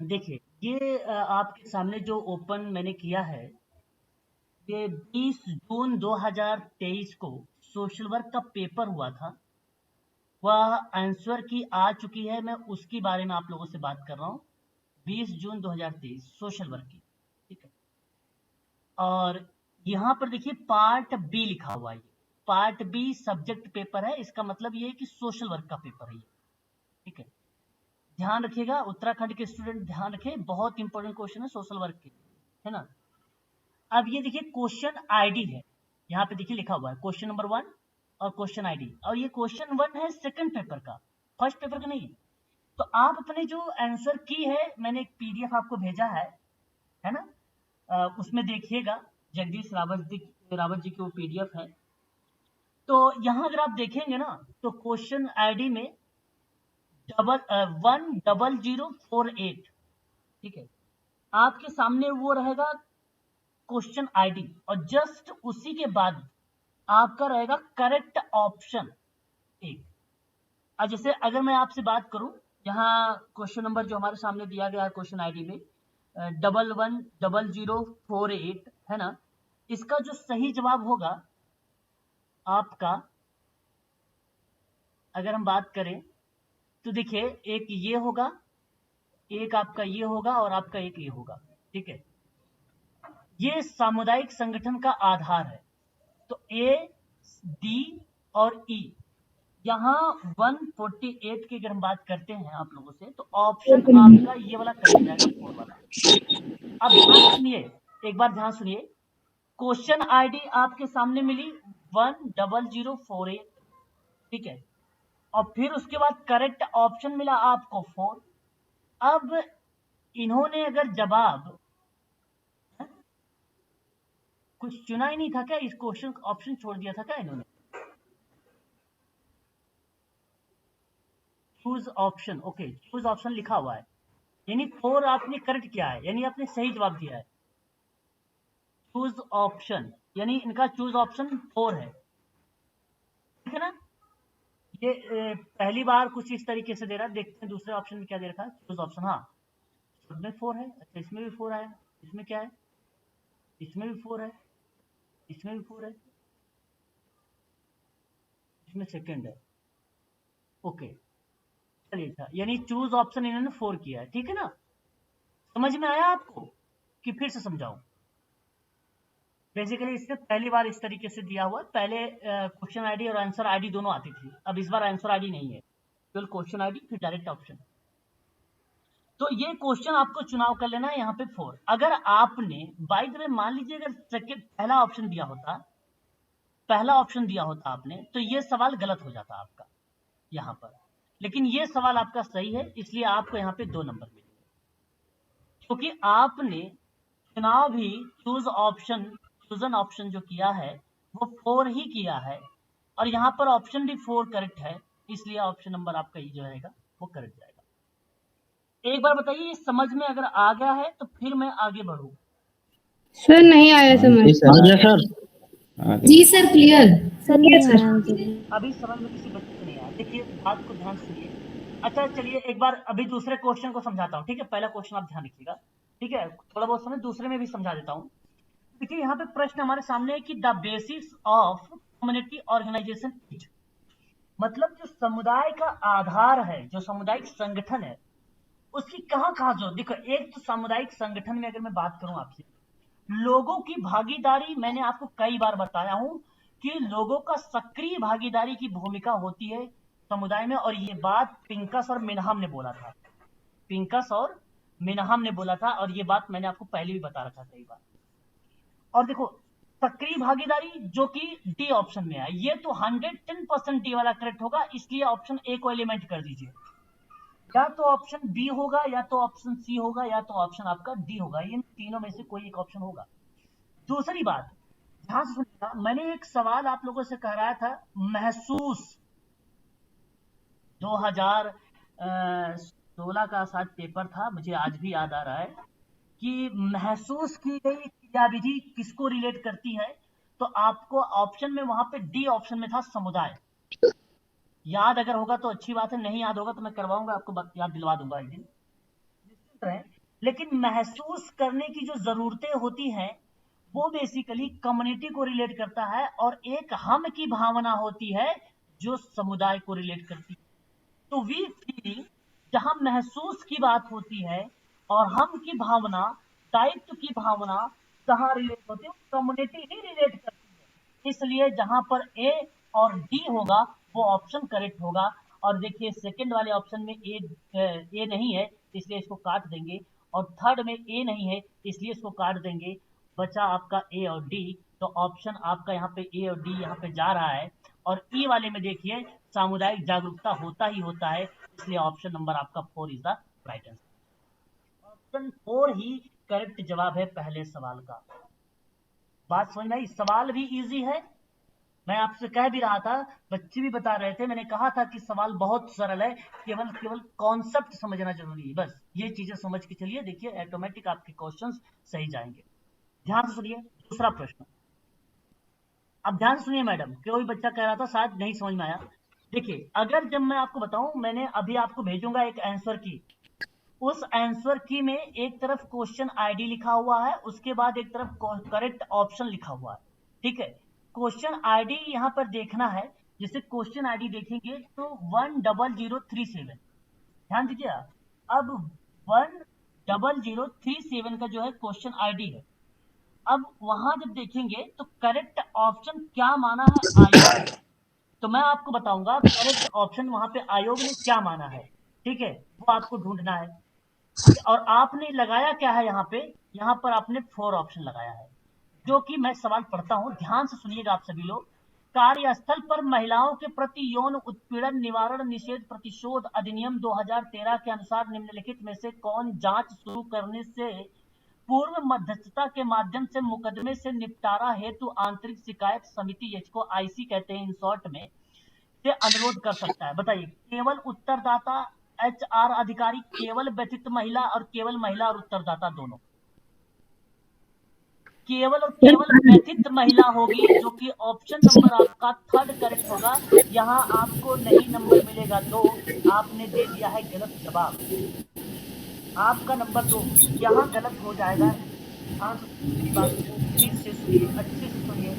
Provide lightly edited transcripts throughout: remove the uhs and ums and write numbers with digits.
देखिए ये आपके सामने जो ओपन मैंने किया है, ये 20 जून 2023 को सोशल वर्क का पेपर हुआ था। वह आंसर की आ चुकी है, मैं उसके बारे में आप लोगों से बात कर रहा हूँ। 20 जून 2023 सोशल वर्क की, ठीक है। और यहाँ पर देखिए पार्ट बी लिखा हुआ है। पार्ट बी सब्जेक्ट पेपर है, इसका मतलब ये है कि सोशल वर्क का पेपर है ये, ठीक है। ध्यान रखिएगा, उत्तराखंड के स्टूडेंट ध्यान रखें, बहुत इंपॉर्टेंट क्वेश्चन है सोशल वर्क के, है ना। अब ये देखिए क्वेश्चन आईडी है, यहाँ पे देखिए लिखा हुआ है क्वेश्चन नंबर 1 और क्वेश्चन आईडी, और ये क्वेश्चन 1 है सेकंड पेपर का, फर्स्ट पेपर का नहीं। तो आप अपने जो आंसर की है, मैंने एक पीडीएफ आपको भेजा है ना, उसमें देखिएगा, जगदीश रावत जी की वो पीडीएफ है। तो यहाँ अगर आप देखेंगे ना, तो क्वेश्चन आईडी में 10048, ठीक है, आपके सामने वो रहेगा क्वेश्चन आईडी, और जस्ट उसी के बाद आपका रहेगा करेक्ट ऑप्शन एक। अब जैसे अगर मैं आपसे बात करूं, यहाँ क्वेश्चन नंबर जो हमारे सामने दिया गया है क्वेश्चन आईडी में 110048 है ना, इसका जो सही जवाब होगा आपका, अगर हम बात करें तो देखिए एक ये होगा, एक आपका ये होगा, और आपका एक ये होगा, ठीक है। ये सामुदायिक संगठन का आधार है। तो ए, डी और ई, यहाँ 148 की अगर हम बात करते हैं आप लोगों से, तो ऑप्शन आपका ये वाला कर जाएगा 4 वाला। अब ध्यान सुनिए, एक बार ध्यान सुनिए, क्वेश्चन आईडी आपके सामने मिली 10048, ठीक है, और फिर उसके बाद करेक्ट ऑप्शन मिला आपको 4। अब इन्होंने अगर जवाब कुछ चुना ही नहीं था क्या, इस क्वेश्चन ऑप्शन छोड़ दिया था क्या इन्होंने? Choose option, okay, choose option लिखा हुआ है, यानी 4 आपने करेक्ट किया है, यानी आपने सही जवाब दिया है। चूज ऑप्शन यानी इनका चूज ऑप्शन 4 है, ठीक है ना। ये पहली बार कुछ इस तरीके से दे रहा है, देखते हैं दूसरे ऑप्शन में क्या दे रखा है। चूज ऑप्शन, हाँ, इसमें 4 है, अच्छा इसमें भी 4 आया, इसमें क्या है, इसमें भी 4 है, इसमें भी 4 है, इसमें सेकंड है, ओके, चलिए। अच्छा, यानी चूज ऑप्शन इन्होंने 4 किया है, ठीक है ना। समझ में आया आपको कि फिर से समझाऊं? बेसिकली इससे पहली बार इस तरीके से दिया हुआ, पहले क्वेश्चन आईडी और आंसर आईडी दोनों आती थी, अब इस बार आंसर आईडी नहीं है, केवल क्वेश्चन आईडी फिर डायरेक्ट ऑप्शन। तो ये क्वेश्चन आपको चुनाव कर लेना है यहाँ पे 4। अगर आपने बाय द वे मान लीजिए अगर सेकंड पहला ऑप्शन दिया होता आपने, तो ये सवाल गलत हो जाता आपका यहाँ पर, लेकिन ये सवाल आपका सही है, इसलिए आपको यहाँ पे 2 नंबर मिलेंगे, क्योंकि आपने चुनाव भी चूजन ऑप्शन जो किया है वो 4 ही किया है, और यहाँ पर ऑप्शन भी 4 करेक्ट है, इसलिए ऑप्शन नंबर आपका ये जो रहेगा वो करेक्ट जाएगा। एक बार बताइए, ये समझ में अगर आ गया है तो फिर मैं आगे बढ़ूं। सर नहीं आया समझ। सर जी सर क्लियर। सर नहीं आया मुझे। अभी समझ में किसी बच्चे को नहीं आया, देखिए बात को ध्यान सुनिए। अच्छा चलिए एक बार अभी दूसरे क्वेश्चन को समझाता हूँ, ठीक है। पहला क्वेश्चन आप ध्यान रखिएगा, ठीक है, थोड़ा बहुत समय दूसरे में भी समझा देता हूँ। देखिए यहाँ पे प्रश्न हमारे सामने है कि the basis of community organization is, मतलब जो समुदाय का आधार है, जो सामुदायिक संगठन है, उसकी कहाँ कहाँ जो देखो, एक तो सामुदायिक संगठन में अगर मैं बात करूं आपसे, लोगों की भागीदारी, मैंने आपको कई बार बताया हूं कि लोगों का सक्रिय भागीदारी की भूमिका होती है समुदाय में, और ये बात पिंकस और मिनहम ने बोला था, पिंकस और मिनहम ने बोला था, और ये बात मैंने आपको पहले भी बता रखा कई बार। और देखो सक्रिय भागीदारी जो कि डी ऑप्शन में है, ये तो 110% डी वाला करेक्ट होगा, इसलिए ऑप्शन ए को एलिमेंट कर दीजिए, या तो ऑप्शन बी होगा, या तो ऑप्शन सी होगा, या तो ऑप्शन आपका डी होगा, इन तीनों में से कोई एक ऑप्शन होगा। दूसरी बात ध्यान से सुनिएगा, मैंने एक सवाल आप लोगों से कह रहा था, महसूस 2016 का शायद पेपर था, मुझे आज भी याद आ रहा है कि महसूस की गई क्रियाविधि किसको रिलेट करती है, तो आपको ऑप्शन में वहां पे डी ऑप्शन में था समुदाय। याद अगर होगा तो अच्छी बात है, नहीं याद होगा तो मैं करवाऊंगा, आपको याद दिलवा दूंगा एक दिन। लेकिन महसूस करने की जो जरूरतें होती हैं वो बेसिकली कम्युनिटी को रिलेट करता है, और एक हम की भावना होती है जो समुदाय को रिलेट करती है। तो वी फीलिंग जहां महसूस की बात होती है और हम की भावना, दायित्व की भावना जहां रिलेट होती है, कम्युनिटी ही रिलेट करती है। इसलिए जहां पर ए और डी होगा वो ऑप्शन करेक्ट होगा। और देखिए सेकंड वाले ऑप्शन में ए नहीं है इसलिए इसको काट देंगे, और थर्ड में ए नहीं है इसलिए इसको काट देंगे। बचा आपका ए और डी, तो ऑप्शन आपका यहाँ पे ए और डी यहाँ पे जा रहा है। और ई वाले में देखिए सामुदायिक जागरूकता होता ही होता है, इसलिए ऑप्शन नंबर आपका 4 is the right answer. Option 4 he correct जवाब है पहले सवाल का। बात समझ में आई? सवाल भी इजी है, मैं आपसे कह भी रहा था, बच्चे भी बता रहे थे, मैंने कहा था कि सवाल बहुत सरल है, केवल कॉन्सेप्ट समझना जरूरी है, बस ये चीजें समझ के चलिए, देखिए ऑटोमेटिक आपके क्वेश्चंस सही जाएंगे। ध्यान से सुनिए दूसरा प्रश्न। अब ध्यान से सुनिए मैडम, कोई बच्चा कह रहा था शायद नहीं समझ में आया। देखिए अगर जब मैं आपको बताऊं, मैंने अभी आपको भेजूंगा एक आंसर की, उस आंसर की में एक तरफ क्वेश्चन आईडी लिखा हुआ है, उसके बाद एक तरफ करेक्ट ऑप्शन लिखा हुआ है, ठीक है। क्वेश्चन आईडी यहाँ पर देखना है, जैसे क्वेश्चन आईडी देखेंगे तो 10037, ध्यान दीजिए। अब 10037 का जो है क्वेश्चन आईडी है। अब वहां जब देखेंगे तो करेक्ट ऑप्शन क्या माना है आयोग, तो मैं आपको बताऊंगा करेक्ट ऑप्शन वहां पे आयोग ने क्या माना है, ठीक है, वो आपको ढूंढना है। और आपने लगाया क्या है यहाँ पर आपने 4 ऑप्शन लगाया है, जो कि मैं सवाल पढ़ता हूं, ध्यान से सुनिएगा आप सभी लोग। कार्यस्थल पर महिलाओं के प्रति यौन उत्पीड़न निवारण निषेध प्रतिशोध अधिनियम 2013 के अनुसार निम्नलिखित में से कौन जांच शुरू करने से पूर्व मध्यस्थता के माध्यम से मुकदमे से निपटारा हेतु आंतरिक शिकायत समिति, जिसको आईसी कहते हैं इन शॉर्ट में, से अनुरोध कर सकता है? बताइए। केवल उत्तरदाता, एचआर अधिकारी, केवल व्यथित महिला, और केवल महिला और उत्तरदाता दोनों। केवल और केवल व्यथित महिला होगी, जो कि ऑप्शन नंबर आपका थर्ड करेक्ट होगा। यहाँ आपको नहीं नंबर मिलेगा 2, आपने दे दिया है गलत जवाब, आपका नंबर 2 यहाँ गलत हो जाएगा। बात फिर से सुनिए, अच्छे से सुनिए।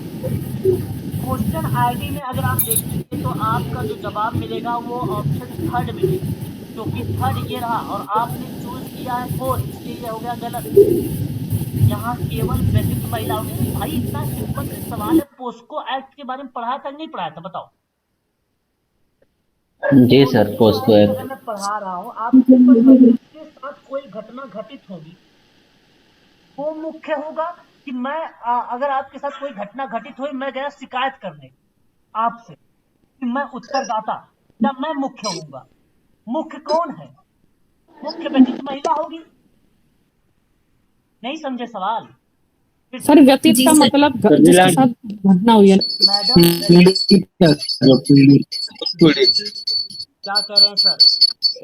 क्वेश्चन आईडी में अगर आप देखेंगे तो आपका जो जवाब मिलेगा वो ऑप्शन थर्ड मिलेगा, क्योंकि थर्ड ये रहा और आपने चूज किया है 4, इसलिए ये हो गया गलत। यहाँ केवल व्यथित महिला होगी। भाई इतना सिंपल सवाल है, पोस्को एक्ट के बारे में पढ़ाया था नहीं पढ़ाया था, बताओ। जी सर, पोस्को एक्ट मैं पढ़ा रहा हूँ, आप के साथ कोई घटना घटित होगी वो मुख्य होगा कि मैं अगर आपके साथ कोई घटना घटित हुई, मैं गया शिकायत करने आपसे कि मैं उत्तरदाता, या मैं मुख्य होऊंगा? मुख्य कौन है? मुख्य व्यथित महिला होगी। नहीं समझे सवाल? सर व्यतीत का मतलब जिसके साथ घटना हुई है। मैडम क्या कह रहे हैं सर?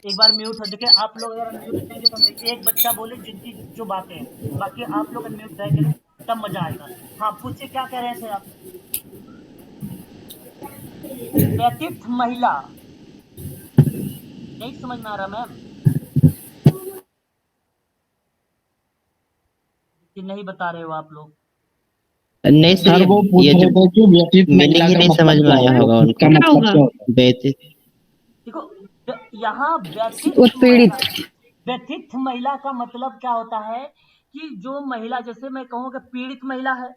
एक बार म्यूट हो, देखिए आप लोग अगर अनम्यूट रहेंगे तो एक बच्चा बोले जिनकी जो बातें हैं, बाकी आप लोग अनम्यूट रहेंगे तब मजा आएगा। हाँ पूछिए क्या कह रहे थे आप? व्यतीत महिला नहीं समझ में आ रहा मैम, कि नहीं बता रहे हो आप लोग? नहीं सर, वो पूछ रहे थे कि व्यतीत महिला ही नहीं समझ में आया होगा उनका मतलब व्यतीत। देखो यहाँ व्यथित महिला का मतलब क्या होता है कि जो महिला, जैसे मैं कहूँ कि पीड़ित महिला है,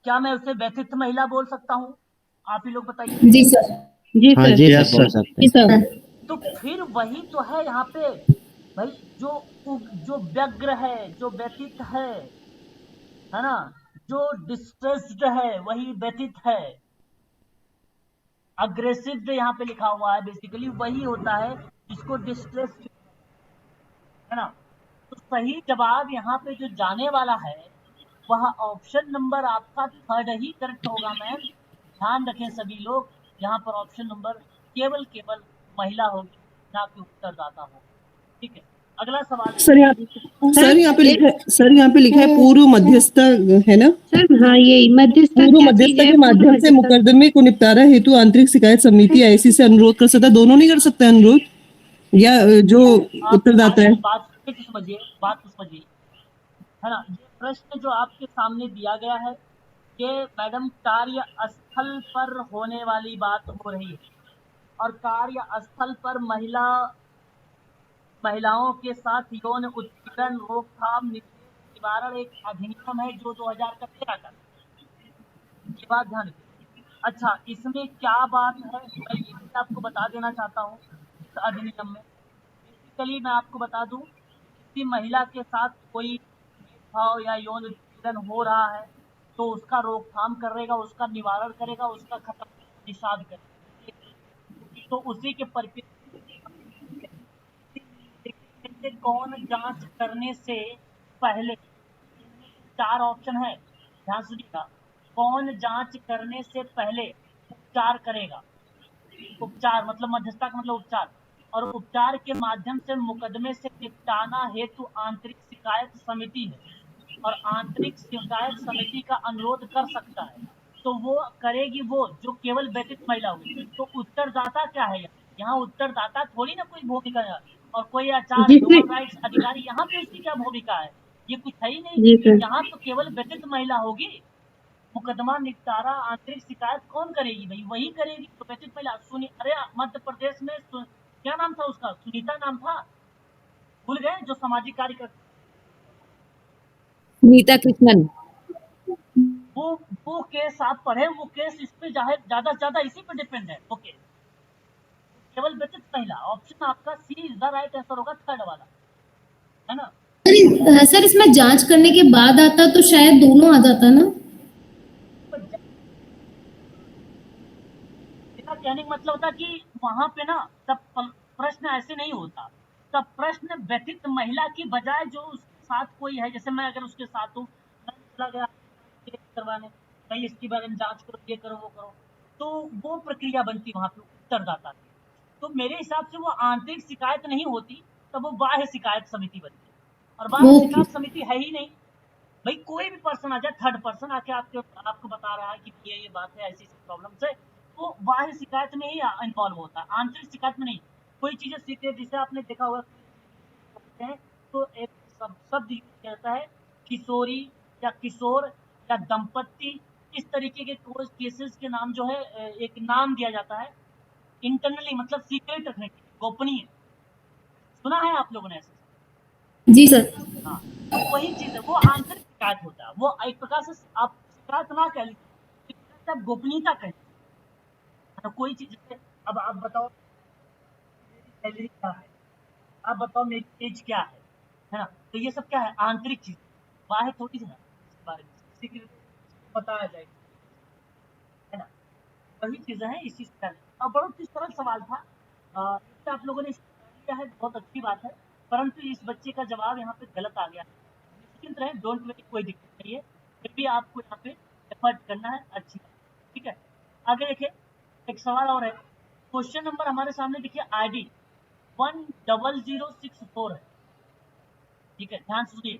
क्या मैं उसे व्यथित महिला बोल सकता हूँ? आप ही लोग बताइए। जी सर, जी सर, जी सर, बोल सकते हैं। तो फिर वही तो है यहाँ पे भाई, जो व्यग्र है, जो व्यथित है ना, जो डिस्ट्रेस्ड है वही व्यथित है। अग्रेसिव जो यहाँ पे लिखा हुआ है बेसिकली वही होता है जिसको डिस्ट्रेस्ड, है ना। तो सही जवाब यहाँ पे जो जाने वाला है वह ऑप्शन नंबर आपका थर्ड ही करेक्ट होगा मैम। ध्यान रखें सभी लोग, यहाँ पर ऑप्शन नंबर केवल महिला होगी, ना कि उत्तरदाता होगा, ठीक है। अगला सवाल सर यहाँ पे लिखा है पूर्व मध्यस्थ, है ना सर? हाँ, ये मध्यस्थ पूर्व मध्यस्थ के माध्यम से मुकदमे को निपटारा हेतु आंतरिक शिकायत समिति आईसी से अनुरोध कर सकता है। दोनों नहीं कर सकता अनुरोध, या जो उत्तरदाता है? अच्छे से समझिए, बात को समझिए, है ना। ये प्रश्न जो आपके सामने दिया गया है, ये मैडम कार्यस्थल पर होने वाली बात हो रही है, और कार्यस्थल पर महिलाओं के साथ यौन उत्पीड़न रोकथाम निर्देश निवारण एक अधिनियम है जो 2013 का। ये बात ध्यान रखिए। अच्छा, इसमें क्या बात है मैं ये भी आपको बता देना चाहता हूँ। इस अधिनियम में बेसिकली मैं आपको बता दूं, किसी महिला के साथ कोई भेदभाव या यौन उत्पीड़न हो रहा है तो उसका रोकथाम करेगा, उसका निवारण करेगा, उसका खत्म निषाद करेगा। तो उसी के परिप्रेक्ष्य से कौन जांच करने से पहले, इनमें 4 ऑप्शन है, ध्यान सुनिएगा। कौन जांच करने से पहले उपचार करेगा, उपचार मतलब मध्यस्थता का मतलब उपचार, और उपचार के माध्यम से मुकदमे से निपटाना हेतु आंतरिक शिकायत समिति है, और आंतरिक शिकायत समिति का अनुरोध कर सकता है। तो वो करेगी वो जो केवल व्यतीत महिला होगी। तो उत्तरदाता क्या है यहाँ उत्तरदाता थोड़ी ना कोई भूमिका है, और कोई आचार्य ह्यूमन राइट्स अधिकारी यहाँ पे उसकी क्या भूमिका है, ये कुछ है ही नहीं। यहाँ तो केवल व्यतीत महिला होगी। मुकदमा निपटारा आंतरिक शिकायत कौन करेगी भाई, वही करेगी तो व्यतीत महिला। सुनी, अरे मध्य प्रदेश में क्या नाम था उसका, सुनीता नाम था, भूल गए, जो सामाजिक कार्य कर नीता कृष्णन। वो केस आप पढ़े, वो केस इस पे ज्यादा से ज्यादा इसी पे डिपेंड है। ओके, केवल व्यतीत महिला, ऑप्शन आपका सी इज द राइट आंसर होगा, थर्ड वाला, है ना। सर इसमें जांच करने के बाद आता तो शायद दोनों आ जाता ना। कहने का मतलब होता कि वहां पे ना तब प्रश्न ऐसे नहीं होता, तब प्रश्न व्यतीत महिला की बजाय जो उसके साथ कोई है, जैसे मैं अगर उसके साथ हूँ, मैं चला गया करवाने, भाई इसके बारे में जांच करो, ये करो वो करो, तो वो प्रक्रिया बनती वहां पे उत्तरदाता की। तो मेरे हिसाब से वो आंतरिक शिकायत नहीं होती, तब वो बाह्य शिकायत समिति बनती, और बाह्य शिकायत समिति है ही नहीं। भाई कोई भी पर्सन आ जाए, थर्ड पर्सन आके आपको बता रहा है कि ये बात है, ऐसी प्रॉब्लम है, वो बाह्य शिकायत में ही इन्वॉल्व होता है, आंतरिक शिकायत में नहीं। कोई चीजें सीक्रेट, जिसे आपने देखा होगा तो एक शब्द यूज किया जाता है, किशोरी या किशोर या दंपत्ति, इस तरीके के केसेस के नाम जो है एक नाम दिया जाता है इंटरनली, मतलब सीक्रेट रखने के, गोपनीय। सुना है आप लोगों ने ऐसे? जी सर। हाँ, तो वही चीज है, वो आंतरिक शिकायत होता है, वो एक प्रकार से आप शिकायत ना कह लीजिए, आप गोपनीयता कहें। तो कोई चीज, जैसे अब आप बताओ मेरी सैलरी क्या है, आप बताओ मेरी एज क्या है ना, तो ये सब क्या है, आंतरिक चीज, बाहर थोड़ी सी ना इसके बारे में सीक्रेट बताया जाएगा, है ना। वही चीजें हैं इसी से। अब बहुत ही सरल सवाल था, आप लोगों ने किया है, बहुत अच्छी बात है, परंतु इस बच्चे का जवाब यहाँ पे गलत आ गया। निश्चिंत रहे, डोंट वरी, कोई दिक्कत नहीं है, फिर भी आपको यहाँ पे एफर्ट करना है, अच्छी बात, ठीक है। आगे देखिए, एक सवाल और है, क्वेश्चन नंबर हमारे सामने देखिए ID 10064 है, ठीक है, ध्यान सुनिए।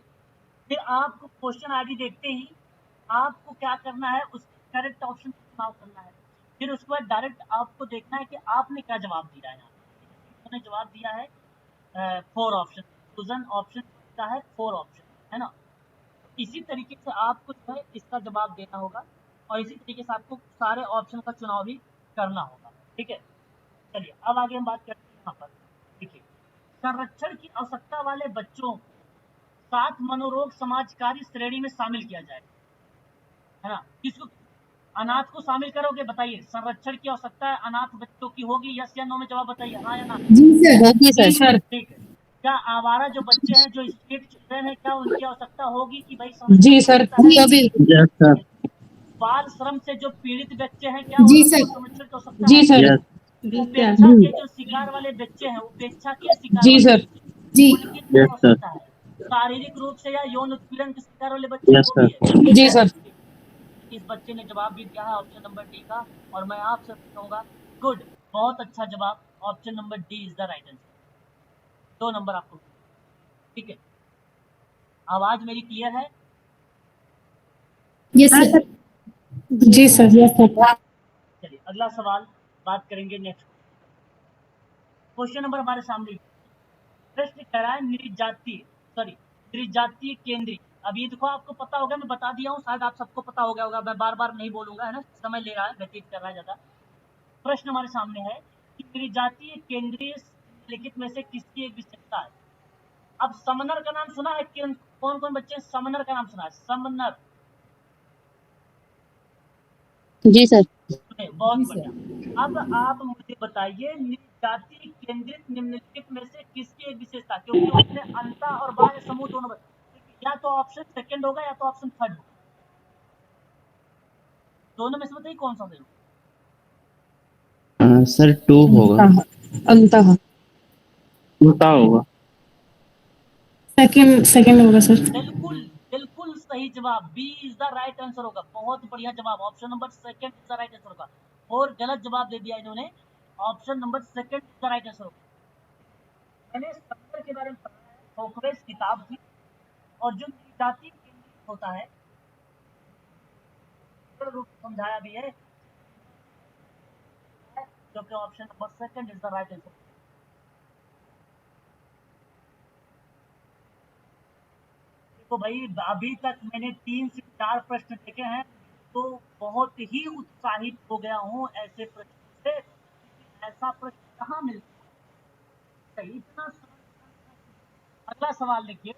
फिर आपको क्वेश्चन ID देखते ही आपको क्या करना है, उसके करेक्ट ऑप्शन चुनाव करना है। फिर उसके बाद डायरेक्ट आपको देखना है कि आपने क्या जवाब दिया है। आपने जवाब दिया है 4 ऑप्शन, क्वेश्चन ऑप्शन का है 4 ऑप्शन, है ना। इसी तरीके से आपको जो है इसका जवाब देना होगा, और इसी तरीके से आपको सारे ऑप्शन का चुनाव भी करना होगा, ठीक है। चलिए अब आगे हम बात करते हैं यहाँ पर, देखिए, संरक्षण की आवश्यकता वाले बच्चों को 7 मनोरोग समाजकारी श्रेणी में शामिल किया जाएगा, है ना। किसको, अनाथ को शामिल करोगे, बताइए, संरक्षण की आवश्यकता है अनाथ बच्चों की होगी, यस या नो में जवाब बताइए, हाँ या ना। होगी सर। ठीक है। क्या आवारा जो बच्चे हैं, जो स्ट्रीट चिल्ड्रन है, क्या उनकी आवश्यकता होगी कि भाई संरक्षण जी सर, यस सर, बाल श्रम से जो पीड़ित बच्चे हैं, क्या जी उनको सर। संरक्षण की आवश्यकता जी है? सर। यस उपेक्षा के जो शिकार वाले बच्चे हैं, उपेक्षा के शिकार जी वाले सर। बच्चे, जी उनकी क्या यस सर, आवश्यकता है? शारीरिक रूप से या यौन उत्पीड़न के शिकार वाले बच्चे यस को भी सर, है। जी सर। इस बच्चे ने जवाब भी दिया है ऑप्शन नंबर डी का, और मैं आपसे कहूंगा गुड, बहुत अच्छा जवाब, option number D is the right answer. 2 number आपको, ठीक है। आवाज मेरी क्लियर है? Yes sir. जी सर। चलिए अगला सवाल बात करेंगे नेक्स्ट। क्वेश्चन नंबर हमारे सामने, प्रश्न कह रहा है निर्जातीय केंद्रीय। अब ये देखो आपको पता होगा, मैं बता दिया हूँ, शायद आप सबको पता हो गया होगा, मैं बार बार नहीं बोलूंगा, है ना, समय ले रहा है, व्यतीत कर रहा है ज्यादा। प्रश्न हमारे सामने है कि निर्जातीय केंद्रीय लिखित में से किसकी एक विशेषता है। अब समनर का नाम सुना है? कौन कौन बच्चे समनर का नाम सुना है? समनर जी सर। बहुत बढ़िया। अब आप मुझे बताइए निर्जातीय केंद्रित निम्नलिखित में से किसकी एक विशेषता, क्योंकि उसने अंता और बाह्य समूह दोनों या तो ऑप्शन सेकंड होगा या तो ऑप्शन थर्ड होगा, दोनों में से बताइए कौन सा देगा। सर 2 होगा। अंतः होता होगा। सेकंड होगा सर। बिल्कुल बिल्कुल सही जवाब, B is the right answer होगा। बहुत बढ़िया जवाब, option number second is the right answer होगा। और गलत जवाब दे दिया इन्होंने, option number second is the right answer होगा। मैंने समनर के बारे में पढ़ा है, फोकवेस किताब थी, और जो निर्जातीय केंद्रित होता है रूप समझाया भी है, जो कि option number second is the right answer. देखो भाई, अभी तक मैंने 3 से 4 प्रश्न देखे हैं, तो बहुत ही उत्साहित हो गया हूँ ऐसे प्रश्न से। ऐसा प्रश्न कहाँ मिलता है इतना सरल। अगला सवाल देखिए,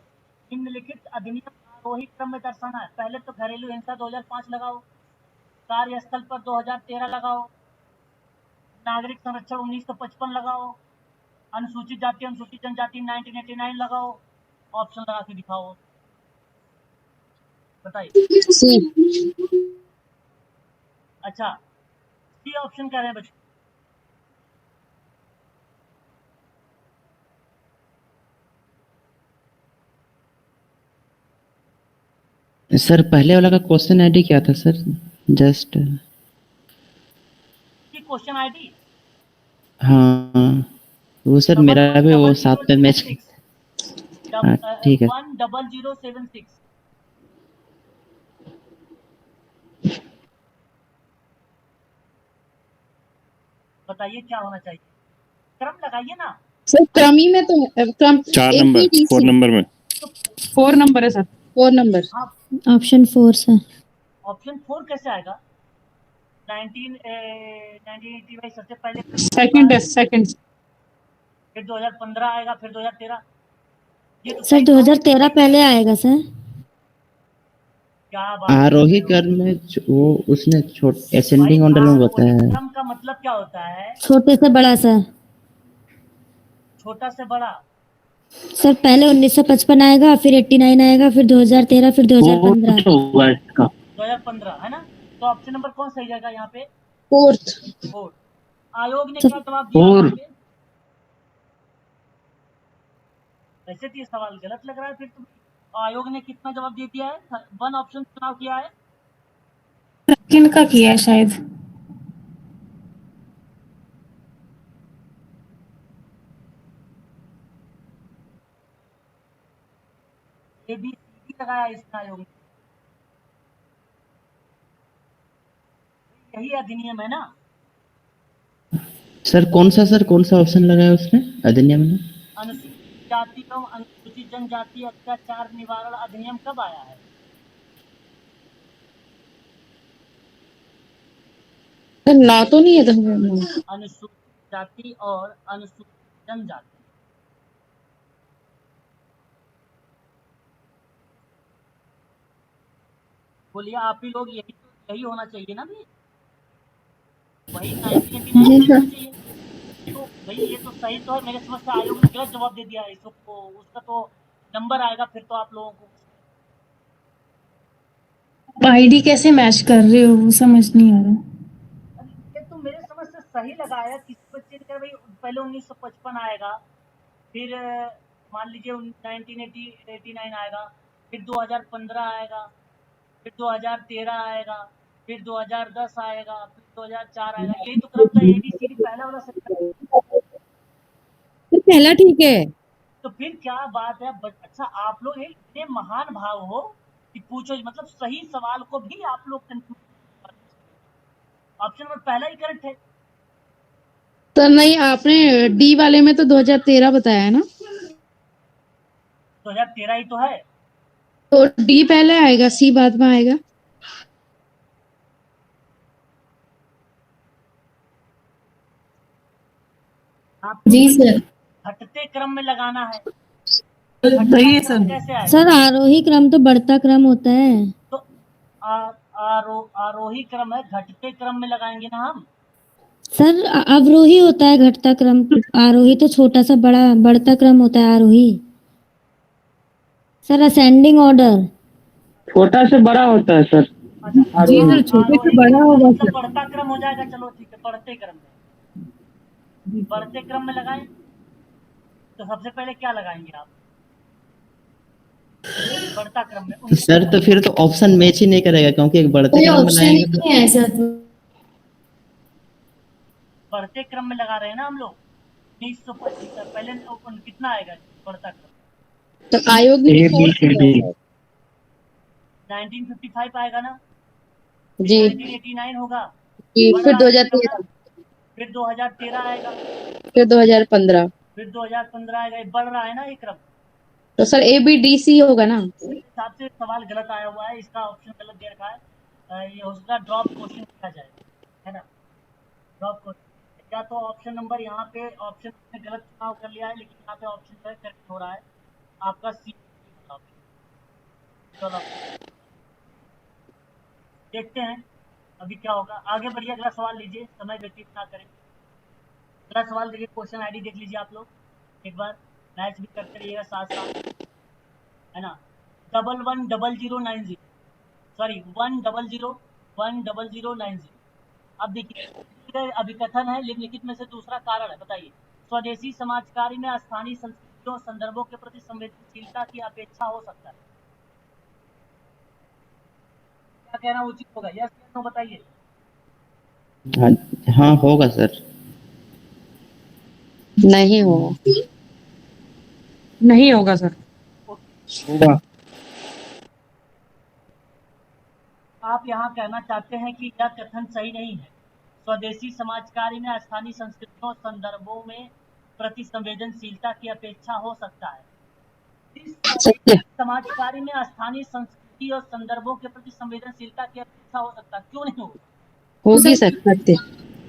निम्नलिखित अधिनियम आरोही क्रम में दर्शाना है। पहले तो घरेलू हिंसा 2005 लगाओ, कार्यस्थल पर 2013 लगाओ, नागरिक संरक्षण 1955 लगाओ, अनुसूचित जाति अनुसूचित जनजाति 1989 लगाओ, ऑप्शन लगा के दिखाओ, बताइए। अच्छा, सी ऑप्शन कह रहे हैं बच्चे। सर पहले वाला का क्वेश्चन आईडी क्या था सर? जस्ट क्वेश्चन आईडी, हाँ वो सर मेरा भी वो साथ में मैच। हाँ ठीक है। 10076। बताइए क्या होना चाहिए, क्रम लगाइए ना। सर क्रम ही में तो क्रम 4 नंबर 4 नंबर में 4 नंबर है sir. 4 number option 4 sir. Option 4 कैसे आएगा? 1985 सबसे पहले, सेकंड फिर 2015 आएगा, फिर 2013। ये तो सर 2013 पहले आएगा सर। क्या बात। आरोही क्रम में वो उसने असेंडिंग ऑर्डर में बताया है। क्रम का मतलब क्या होता है? छोटे से बड़ा सर। छोटा से बड़ा। सर पहले 1955 आएगा, फिर 89 आएगा, फिर 2013, फिर 2015। 2015 है ना, तो ऑप्शन नंबर कौन सही जाएगा यहाँ पे? फोर्थ। आयोग ने क्या जवाब दिया यहाँ पे? वैसे तो ये सवाल गलत लग रहा है फिर तो। आयोग ने कितना जवाब दे दिया है? 1 ऑप्शन चुनाव किया है, सेकंड का किया है शायद। ABCD लगाया इसका आयोग ने, यही अधिनियम है ना। सर कौन सा ऑप्शन लगाया उसने अधिनियम में? अनुसूचित जाति एवं अनुसूचित जनजाति अत्याचार निवारण अधिनियम कब आया है? ना तो नहीं है तो अनुसूचित जाति और अनुसूचित जनजाति। बोलिए आप ही लोग, यही होना चाहिए ना भी, वही 1989 होना चाहिए। तो भाई ये तो सही तो है, मेरे समझ से आयोग ने गलत जवाब दे दिया है इसको, उसका तो नंबर आएगा फिर तो आप लोगों को। आईडी कैसे मैच कर रहे हो वो समझ नहीं आ रहा। ये तो मेरे समझ से सही लगा है। किसी बच्चे ने कहा भाई पहले 1955 आएगा, फिर मान लीजिए 1989 आएगा, फिर 2015 आएगा, फिर 2013 आएगा, फिर 2010 आएगा, फिर 2004 आएगा। यही तो क्रम था, ABCD पहला वाला सही था। पहला ठीक है। तो फिर क्या बात है। अच्छा आप लोग इतने महान भाव हो कि पूछो, मतलब सही सवाल को भी आप लोग कंफ्यूज। ऑप्शन नंबर पहला ही करेक्ट है। तो नहीं, आपने डी वाले में तो 2013 बताया है ना। 2013 ही तो है। तो डी पहले आएगा, सी बाद में आएगा। आपको जी सर। घटते क्रम में लगाना है। सही है सर। कैसे आएगा? सर आरोही क्रम तो बढ़ता क्रम होता है। तो आरोही क्रम है, घटते क्रम में लगाएंगे ना हम। सर अवरोही होता है घटता क्रम, आरोही तो छोटा सा बड़ा बढ़ता क्रम होता है आरोही। Sir ascending order. छोटा से बड़ा होता है सर। अच्छा, जी सर, छोटे से आरोही बड़ा क्रम का होगा मतलब सर। बढ़ता क्रम हो जाएगा। चलो ठीक है, बढ़ते क्रम में, बढ़ते क्रम में लगाएं। तो सबसे पहले क्या लगाएंगे आप? बढ़ता क्रम में तो सर तो फिर तो ऑप्शन मैच ही नहीं करेगा, क्योंकि एक बढ़ते क्रम में लाएंगे तो है सर। बढ़ते क्रम में लगा रहे हैं ना हम लोग। 1925 पहले कितना आएगा बढ़ता क्रम? तो आयोग भी तो 1955 आएगा ना, जी 1989 होगा, जी, बढ़ फिर रहा है क्रम 2013, ना। फिर 2013 आएगा, फिर 2015। फिर 2015 आएगा। ये बढ़ रहा है ना ये क्रम। तो sir A B D C होगा ना। मेरे हिसाब से सवाल गलत आया हुआ है, इसका ऑप्शन गलत दे रखा है। ये हो सकता है ड्रॉप क्वेश्चन लिखा जाए, है ना, ड्रॉप क्वेश्चन। या तो ऑप्शन नंबर यहाँ पे ऑप्शन में गलत चुनाव कर लिया है, लेकिन यहाँ पे ऑप्शन जो है करेक्ट हो रहा है आपका सी। चलो देखते हैं अभी क्या होगा। आगे बढ़िए, अगला सवाल लीजिए, समय व्यतीत ना करें। अगला सवाल देखिए, क्वेश्चन आईडी देख लीजिए आप लोग एक बार, मैच भी करते रहिएगा साथ साथ, है ना। 110090, सॉरी 1001090। अब देखिए, अभिकथन है निम्नलिखित में से दूसरा कारण है, बताइए। स्वदेशी समाजकार्य में स्थानीय संस्कृतियों और संदर्भों के प्रति संवेदनशीलता की अपेक्षा हो सकता है। क्या कहना उचित होगा? यस या नो बताइए। हाँ, हाँ होगा सर। नहीं होगा, नहीं होगा सर। होगा। आप यहाँ कहना चाहते हैं कि यह कथन सही नहीं है। स्वदेशी समाज कार्य में स्थानीय संस्कृतियों और संदर्भों में प्रति संवेदनशीलता की अपेक्षा हो सकता है। इस सत्य। समाज कार्य में स्थानीय संस्कृति और संदर्भों के प्रति संवेदनशीलता की अपेक्षा हो सकता है, क्यों नहीं होगा? होगी सर, सत्य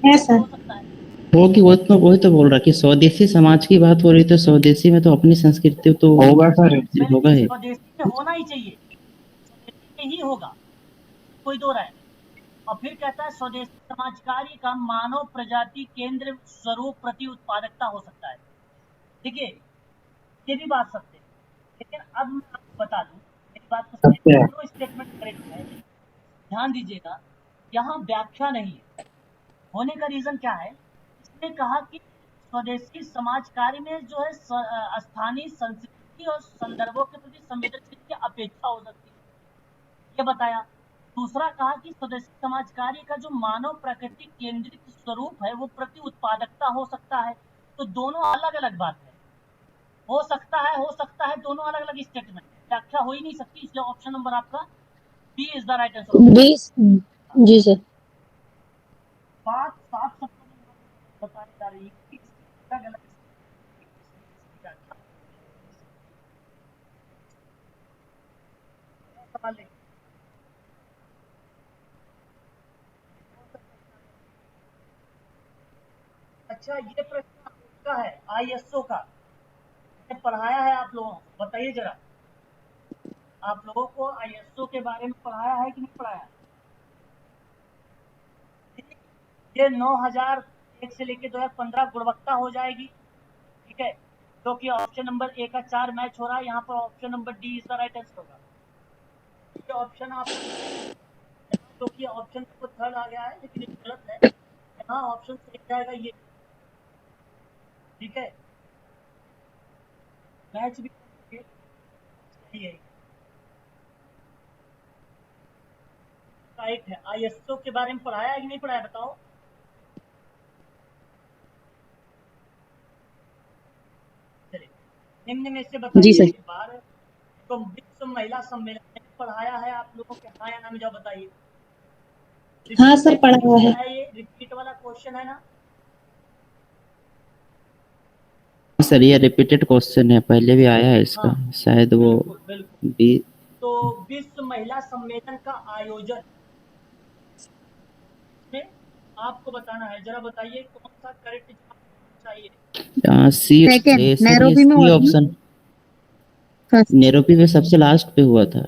है सर। हो सकता है। होगी, वो तो वही तो बोल रहा कि स्वदेशी समाज की बात हो रही, तो स्वदेशी में तो अपनी संस्कृति तो होगा सर, होगा ही। स्वदेशी में होना ही चाहिए, स्वदेशी में ही होगा, कोई दो राय नहीं। और फिर कहता है स्वदेशी समाज कार्य का मानव प्रजाति केंद्र स्वरूप प्रति उत्पादकता हो सकता है। देखिए, ये भी बात सत्य है, लेकिन अब मैं आपको बता दूं, मेरी बात को समझिए, दोनों स्टेटमेंट करेक्ट है। ध्यान दीजिएगा, यहाँ व्याख्या नहीं है। होने का रीजन क्या है? इसने कहा कि स्वदेशी समाज कार्य में जो है स्थानीय संस्कृति और संदर्भों के प्रति संवेदनशील की अपेक्षा हो सकती है, ये बताया। दूसरा कहा कि स्वदेशी समाज कार्य का जो मानव प्रकृति केंद्रित स्वरूप है वो प्रति उत्पादकता हो सकता है। तो दोनों अलग अलग बात है। हो सकता है, दोनों अलग अलग स्टेटमेंट है, व्याख्या हो ही नहीं सकती। इसलिए ऑप्शन नंबर आपका B is the right answer. जी सर। बात साफ शब्दों में बताई जा रही है कि अलग अलग सवाल लेंगे। अच्छा, ये प्रश्न आपका है आईएसओ का, मैंने पढ़ाया है आप लोगों को, बताइए जरा, आप लोगों को आईएसओ के बारे में पढ़ाया है कि नहीं पढ़ाया? ये 9001 से लेकर 2015 गुणवत्ता हो जाएगी, ठीक है, क्योंकि ऑप्शन नंबर ए का 4 मैच हो रहा है, यहाँ पर option number D is the right answer होगा। ये ऑप्शन आप, क्योंकि ऑप्शन तो थर्ड आ गया है लेकिन ये गलत है, यहाँ ऑप्शन सही जाएगा ये, ठीक है, मैच भी सही है, राइट है। आईएसओ के बारे में पढ़ाया है कि नहीं पढ़ाया, बताओ। चलिए, निम्न में से जी बताइए सर। एक बार, तो विश्व महिला सम्मेलन में पढ़ाया है आप लोगों के? हाँ या ना में जाओ बताइए। हाँ सर, पढ़ा हुआ है। ये रिपीट वाला क्वेश्चन है ना? सर ये रिपीटेड क्वेश्चन है, पहले भी आया है इसका। हाँ, शायद वो बिल्कुल बिल्कुल। भी। तो विश्व महिला सम्मेलन का आयोजन में आपको बताना है, जरा बताइए कौन सा करेक्ट जवाब चाहिए। सी नैरोबी में ऑप्शन नैरोबी में सबसे लास्ट पे हुआ था।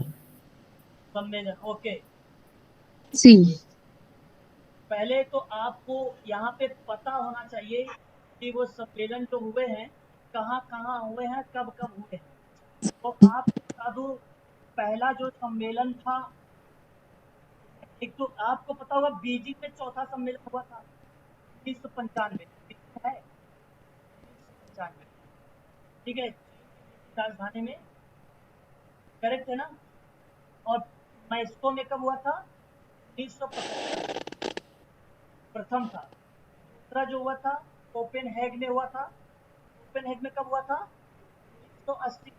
सम्मेलन, ओके। सी। पहले तो आपको यहाँ पे पता होना चाहिए कि वो सम्मेलन जो हुए हैं कहाँ कहाँ हुए हैं, कब कब हुए हैं। तो आपको बता दूं, पहला जो सम्मेलन था, एक तो आपको पता होगा बीजिंग में चौथा सम्मेलन हुआ था 1995 है, 1995, ठीक है, राजधानी में, करेक्ट है ना। और मैस्को में कब हुआ था, 1975 प्रथम था। दूसरा जो हुआ था कोपेनहेग में हुआ था। कोपेनहेग में कब हुआ था, 1980।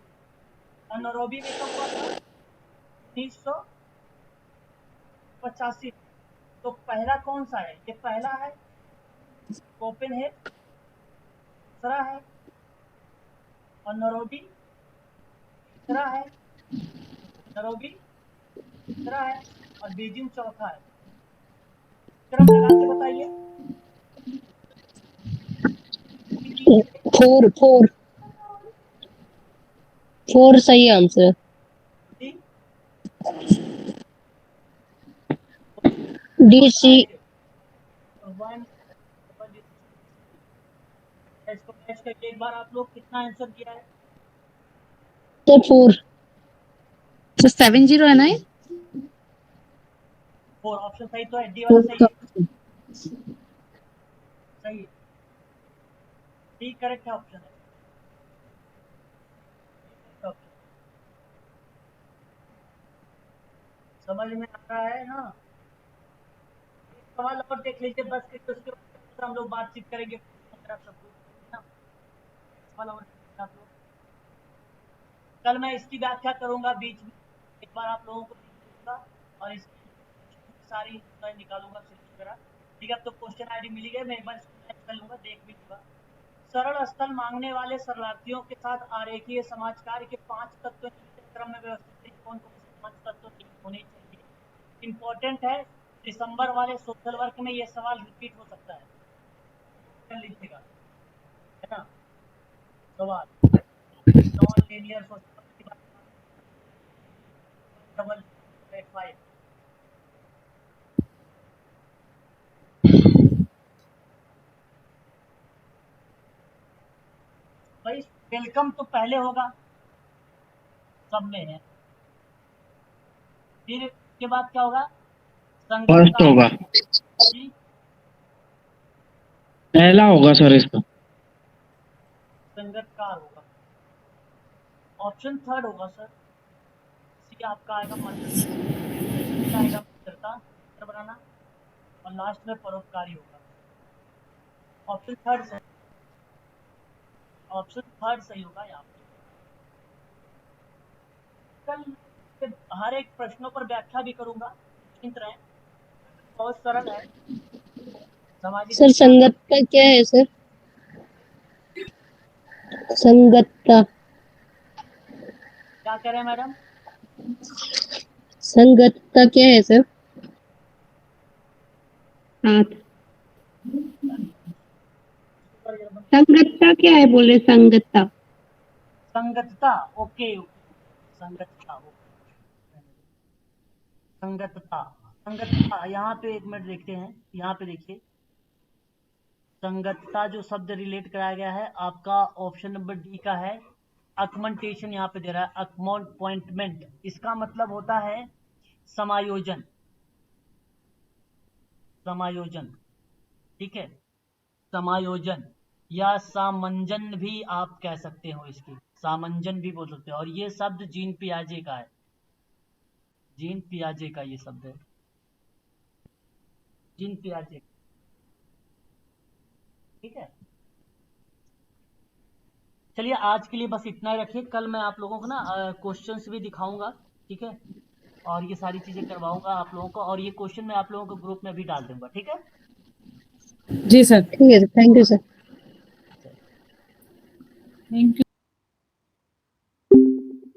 और नैरोबी में कब हुआ था, 1985। तो पहला कौन सा है, ये पहला है कोपेनहेग, दूसरा है और नैरोबी, तीसरा है नैरोबी, तीसरा है और बीजिंग चौथा है। क्रम लगा के बताइए। फोर सही आंसर। D C. इसको मैच करके एक बार आप लोग कितना आंसर किया है। तो 4 तो 70 है ना ये। 4 ऑप्शन सही तो है, डी वाला सही है, सही है, डी करेक्ट है ऑप्शन है। समझ में आ रहा है ना। एक सवाल और देख लीजिए बस, क्योंकि उसके बाद हम लोग बातचीत करेंगे सब कुछ ना। सवाल और आप लोग, कल मैं इसकी व्याख्या करूंगा बीच में, एक बार आप लोगों को दिखाऊंगा और इसकी सारी मैं निकालूंगा वगैरह, ठीक है। अब तो क्वेश्चन आईडी मिली गई, मैं एक बार इसको मैच कर लूंगा, देख भी लूंगा। सरल स्थल मांगने वाले शरणार्थियों के साथ आरेखीय समाज कार्य के 5 तत्व क्रम में व्यवस्थित हैं। कौन कौन से 5 तत्व होने चाहिए, इंपॉर्टेंट है। दिसंबर वाले सोशल वर्क में ये सवाल रिपीट हो सकता है, कर लीजिएगा, है ना। सवाल नॉन लीनियर सोशल वर्क की बात, डबल 5। भाई वेलकम तो पहले होगा, सब में है, फिर के बाद क्या होगा, फर्स्ट होगा, पहला होगा सर इसका, संगतकार होगा। ऑप्शन थर्ड होगा सर, सी आपका आएगा मदद, आएगा मित्रता बनाना, और लास्ट में परोपकारी होगा। ऑप्शन थर्ड सही, ऑप्शन थर्ड सही होगा यहाँ पे। कल हर एक प्रश्नों पर व्याख्या भी करूंगा, चिंत रहें, बहुत सरल है। सामाजिक सर संगतता क्या है सर, संगतता क्या कह रहे हैं मैडम, संगतता क्या है सर। संगतता क्या है बोले, संगतता। संगतता, ओके संगतता, संगतता, संगतता यहाँ पे एक मिनट देखते हैं, यहाँ पे देखिए संगतता जो शब्द रिलेट कराया गया है आपका ऑप्शन नंबर डी का है। अकमेंटेशन यहाँ पे दे रहा है, अकमॉन्टमेंट, इसका मतलब होता है समायोजन, समायोजन, ठीक है, समायोजन या सामंजन भी आप कह सकते हो, इसकी सामंजन भी बोल सकते हो। और ये शब्द जीन पियाजे का है, जीन पियाजे का ये शब्द है, जीन पियाजे, ठीक है। चलिए आज के लिए बस इतना ही रखिए, कल मैं आप लोगों को ना क्वेश्चंस भी दिखाऊंगा, ठीक है, और ये सारी चीजें करवाऊंगा आप लोगों को, और ये क्वेश्चन मैं आप लोगों को ग्रुप में भी डाल दूंगा, ठीक है। जी सर। ठीक है, thank you sir. Thank you.